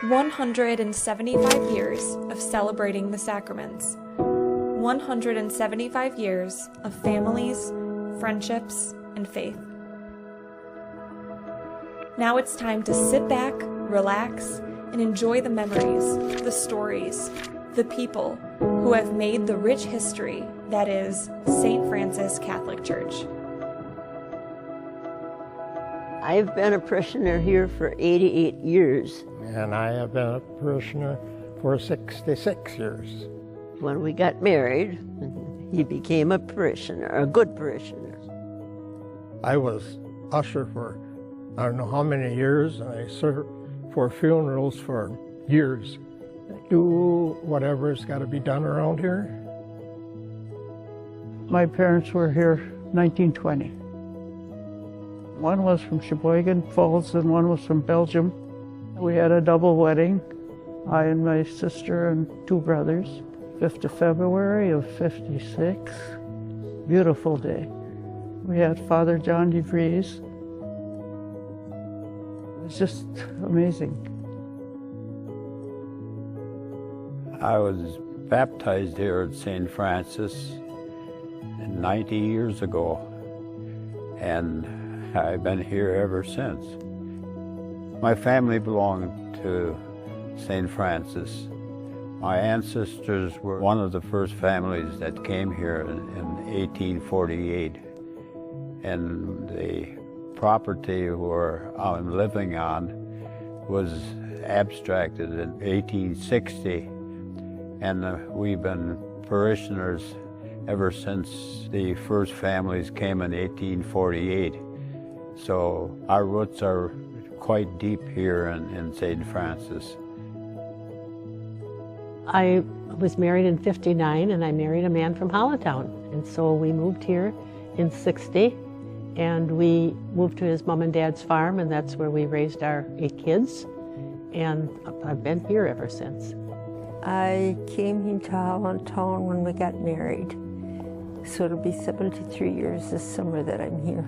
175 years of celebrating the sacraments. 175 years of families, friendships, and faith. Now it's time to sit back, relax, and enjoy the memories, the stories, the people who have made the rich history that is St. Francis Catholic Church. I've been a parishioner here for 88 years. And I have been a parishioner for 66 years. When we got married, he became a parishioner, a good parishioner. I was usher for I don't know how many years, and I served for funerals for years. Do whatever's got to be done around here. My parents were here 1920. One was from Sheboygan Falls and one was from Belgium. We had a double wedding, I and my sister and two brothers. 5th of February of '56. Beautiful day. We had Father John DeVries. It was just amazing. I was baptized here at St. Francis 90 years ago, and I've been here ever since. My family belonged to St. Francis. My ancestors were one of the first families that came here in 1848, and the property where I'm living on was abstracted in 1860, and we've been parishioners ever since the first families came in 1848. So our roots are quite deep here in St. Francis. I was married in '59, and I married a man from Hollandtown. And so we moved here in '60, and we moved to his mom and dad's farm, and that's where we raised our 8 kids. And I've been here ever since. I came into Hollandtown when we got married. So it'll be 73 years this summer that I'm here.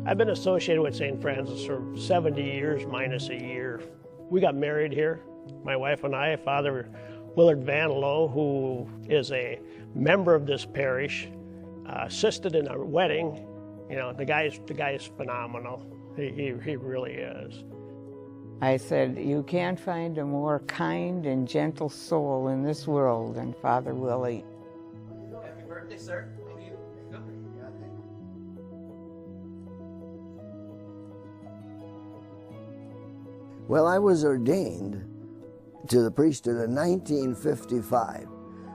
I've been associated with St. Francis for 70 years minus a year. We got married here, my wife and I. Father Willard Van Lowe, who is a member of this parish, assisted in our wedding. You know, the guy is phenomenal. He really is. I said, you can't find a more kind and gentle soul in this world than Father Willie. Happy birthday, sir. Thank you. Well, I was ordained to the priesthood in 1955.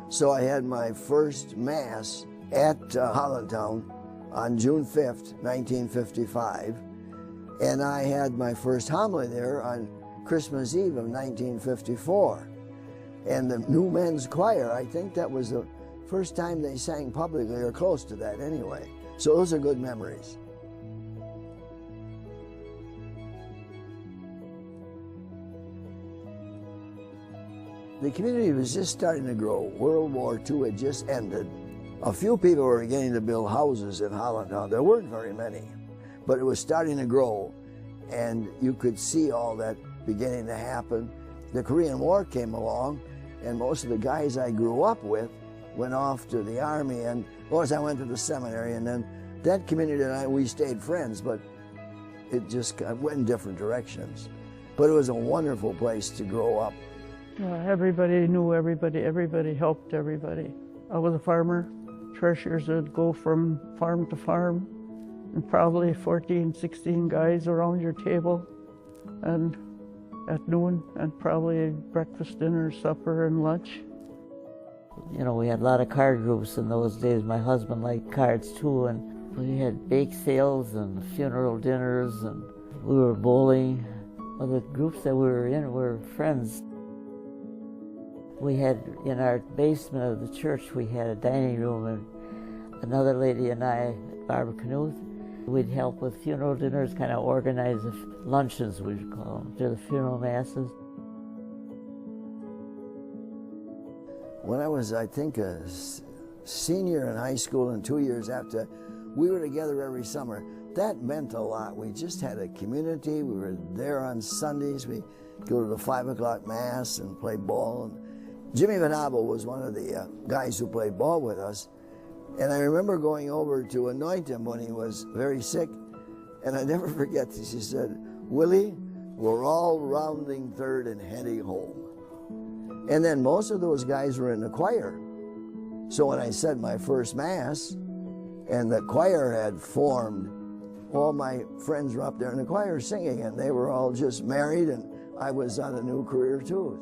So I had my first Mass at Hollandtown on June 5th, 1955. And I had my first homily there on Christmas Eve of 1954. And the new men's choir, I think that was the first time they sang publicly, or close to that anyway. So those are good memories. The community was just starting to grow. World War II had just ended. A few people were beginning to build houses in Hollandtown. There weren't very many, but it was starting to grow, and you could see all that beginning to happen. The Korean War came along, and most of the guys I grew up with went off to the Army, and of course I went to the seminary, and then that community and I, we stayed friends, but it just went in different directions. But it was a wonderful place to grow up. Everybody knew everybody, everybody helped everybody. I was a farmer. Treasurers would go from farm to farm, and probably 14, 16 guys around your table, and at noon, and probably breakfast, dinner, supper, and lunch. You know, we had a lot of card groups in those days. My husband liked cards too, and we had bake sales and funeral dinners, and we were bowling. Well, the groups that we were in were friends. We had, in our basement of the church, we had a dining room, and another lady and I, Barbara Knuth, we'd help with funeral dinners, kind of organize the luncheons, we'd call them, to the funeral masses. When I was, I think, a senior in high school and 2 years after, We were together every summer. That meant a lot. We just had a community. We were there on Sundays. We go to the 5 o'clock mass and play ball. And Jimmy Venabo was one of the guys who played ball with us. And I remember going over to anoint him when he was very sick. And I never forget this. He said, "Willie, we're all rounding third and heading home." And then most of those guys were in the choir. So when I said my first mass and the choir had formed, all my friends were up there in the choir singing, and they were all just married, and I was on a new career too.